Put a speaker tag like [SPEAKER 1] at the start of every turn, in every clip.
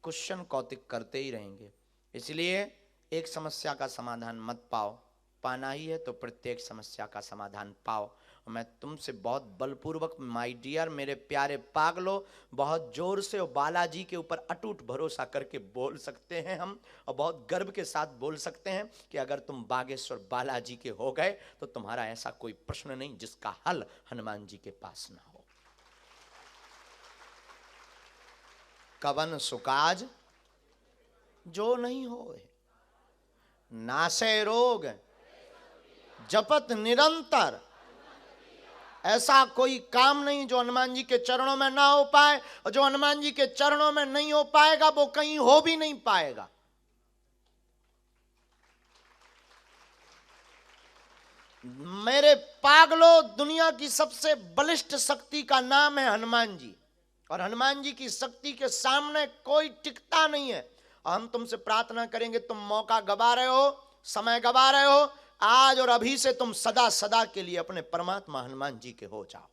[SPEAKER 1] Question Kautik करते ही रहेंगे। इसलिए एक समस्या का समाधान मत पाओ, पाना ही है तो प्रत्येक समस्या का समाधान पाओ। और मैं तुमसे बहुत बलपूर्वक माय डियर मेरे प्यारे पागलो बहुत जोर से और बालाजी के ऊपर अटूट भरोसा करके बोल सकते हैं हम, और बहुत गर्व के साथ बोल सकते हैं कि अगर तुम बागेश्वर बालाजी के हो गए तो तुम्हारा ऐसा कोई प्रश्न नहीं जिसका हल हनुमान जी के पास ना हो। कवन सुकाज जो नहीं होए, नासे रोग जपत निरंतर, ऐसा कोई काम नहीं जो हनुमान जी के चरणों में ना हो पाए, और जो हनुमान जी के चरणों में नहीं हो पाएगा वो कहीं हो भी नहीं पाएगा। मेरे पागलों, दुनिया की सबसे बलिष्ठ शक्ति का नाम है हनुमान जी, और हनुमान जी की शक्ति के सामने कोई टिकता नहीं है। और हम तुमसे प्रार्थना करेंगे, तुम मौका गवा रहे हो, समय गवा रहे हो, आज और अभी से तुम सदा सदा के लिए अपने परमात्मा हनुमान जी के हो जाओ।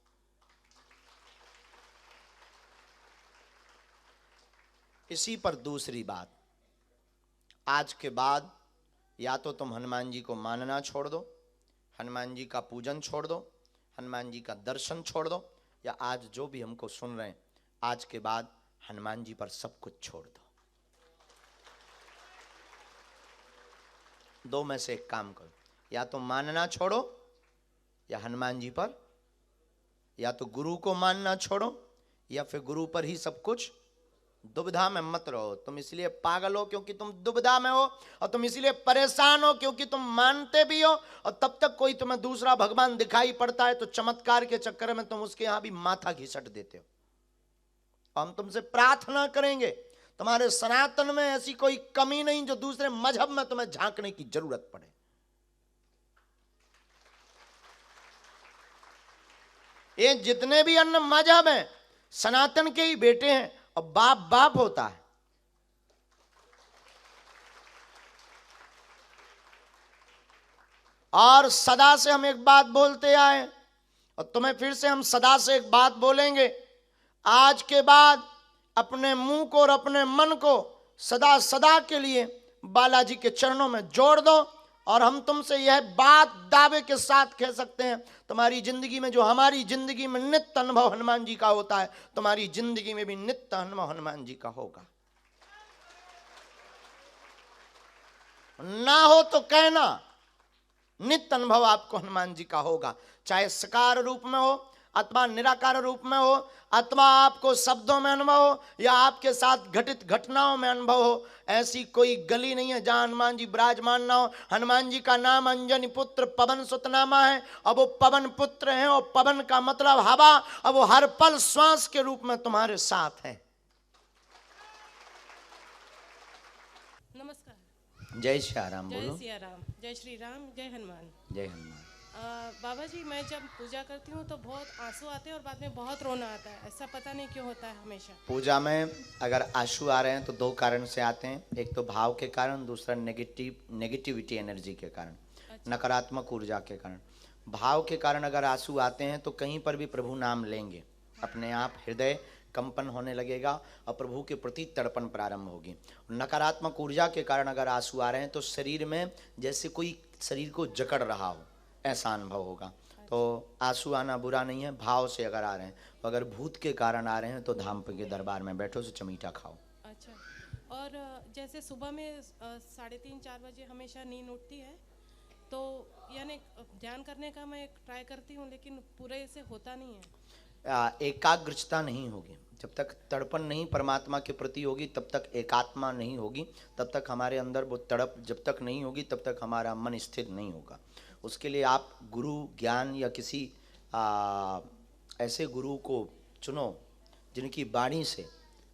[SPEAKER 1] इसी पर दूसरी बात, आज के बाद या तो तुम हनुमान जी को मानना छोड़ दो, हनुमान जी का पूजन छोड़ दो, हनुमान जी का दर्शन छोड़ दो, या आज जो भी हमको सुन रहे हैं आज के बाद हनुमान जी पर सब कुछ छोड़ दो। दो में से एक काम करो, या तो मानना छोड़ो या हनुमान जी पर, या तो गुरु को मानना छोड़ो या फिर गुरु पर ही सब कुछ। दुविधा में मत रहो। तुम इसलिए पागल हो क्योंकि तुम दुविधा में हो, और तुम इसलिए परेशान हो क्योंकि तुम मानते भी हो, और तब तक कोई तुम्हें दूसरा भगवान दिखाई पड़ता है तो चमत्कार के चक्कर में तुम उसके यहां भी माथा घिसट देते हो। हम तुमसे प्रार्थना करेंगे, तुम्हारे सनातन में ऐसी कोई कमी नहीं जो दूसरे मजहब में तुम्हें झांकने की जरूरत पड़े। ये जितने भी अन्य मजहब हैं सनातन के ही बेटे हैं, और बाप बाप होता है। और सदा से हम एक बात बोलते आए, और तुम्हें फिर से हम सदा से एक बात बोलेंगे, आज के बाद अपने मुंह को और अपने मन को सदा सदा के लिए बालाजी के चरणों में जोड़ दो। और हम तुमसे यह बात दावे के साथ कह सकते हैं, तुम्हारी जिंदगी में जो हमारी जिंदगी में नित्य अनुभव हनुमान जी का होता है, तुम्हारी जिंदगी में भी नित्य अनुभव हनुमान जी का होगा। ना हो तो कहना, नित्य अनुभव आपको हनुमान जी का होगा, चाहे साकार रूप में हो अथवा निराकार रूप में हो, अथवा आपको शब्दों में अनुभव हो या आपके साथ घटित घटनाओं में अनुभव हो। ऐसी कोई गली नहीं है जहां हनुमान जी विराजमान ना हो। हनुमान जी का नाम अंजनी पुत्र पवन सुत नामा है, और वो पवन पुत्र हैं, और पवन का मतलब हवा, और वो हर पल श्वास के रूप में तुम्हारे साथ है।
[SPEAKER 2] नमस्कार।
[SPEAKER 1] जय श्री राम। बोलो।
[SPEAKER 2] जय सिया राम, जय श्री राम, जय हनुमान।
[SPEAKER 1] जय हनुमान।
[SPEAKER 2] बाबा जी, मैं जब पूजा करती हूँ तो बहुत आंसू आते हैं और बाद में बहुत रोना आता है, ऐसा पता नहीं क्यों होता है हमेशा।
[SPEAKER 1] पूजा में अगर आंसू आ रहे हैं तो दो कारण से आते हैं, एक तो भाव के कारण, दूसरा नेगेटिविटी एनर्जी के कारण। अच्छा। नकारात्मक ऊर्जा के कारण। भाव के कारण अगर आंसू आते हैं तो कहीं पर भी प्रभु नाम लेंगे, अपने आप हृदय कंपन होने लगेगा और प्रभु के प्रति तड़पन प्रारंभ होगी। नकारात्मक ऊर्जा के कारण अगर आंसू आ रहे हैं तो शरीर में जैसे कोई शरीर को जकड़ रहा हो, ऐसा अनुभव होगा। तो आंसू आना बुरा नहीं है, भाव से अगर आ रहे हैं। तो अगर भूत के कारण आ रहे हैं तो धाम के दरबार में बैठो, से चमीटा खाओ।
[SPEAKER 2] अच्छा। और जैसे सुबह में 3:30-4 बजे हमेशा नींद उठती है, तो यानी ध्यान करने का मैं ट्राई करती हूँ, लेकिन पूरे से होता नहीं है।
[SPEAKER 1] एकाग्रता नहीं होगी जब तक तड़पन नहीं परमात्मा के प्रति होगी, तब तक एकात्मा नहीं होगी, तब तक हमारे अंदर वो तड़प जब तक नहीं होगी तब तक हमारा मन स्थिर नहीं होगा। उसके लिए आप गुरु ज्ञान या किसी ऐसे गुरु को चुनो जिनकी वाणी से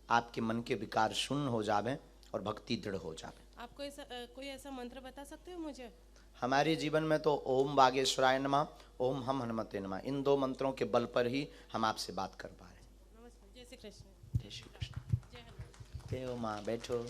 [SPEAKER 1] आपके मन के विकार शून्य हो जावे और भक्ति दृढ़ हो जावे।
[SPEAKER 2] आप कोई ऐसा मंत्र बता सकते हो मुझे? हमारे
[SPEAKER 1] जीवन में तो ओम बागेश्वराय नमः, ओम हम हनुमते नमः, इन दो मंत्रों के बल पर ही हम आपसे बात कर पा रहे हैं।
[SPEAKER 2] नमस्कार। जय श्री कृष्ण।
[SPEAKER 1] जय श्री कृष्ण। जय हो माँ, बैठो।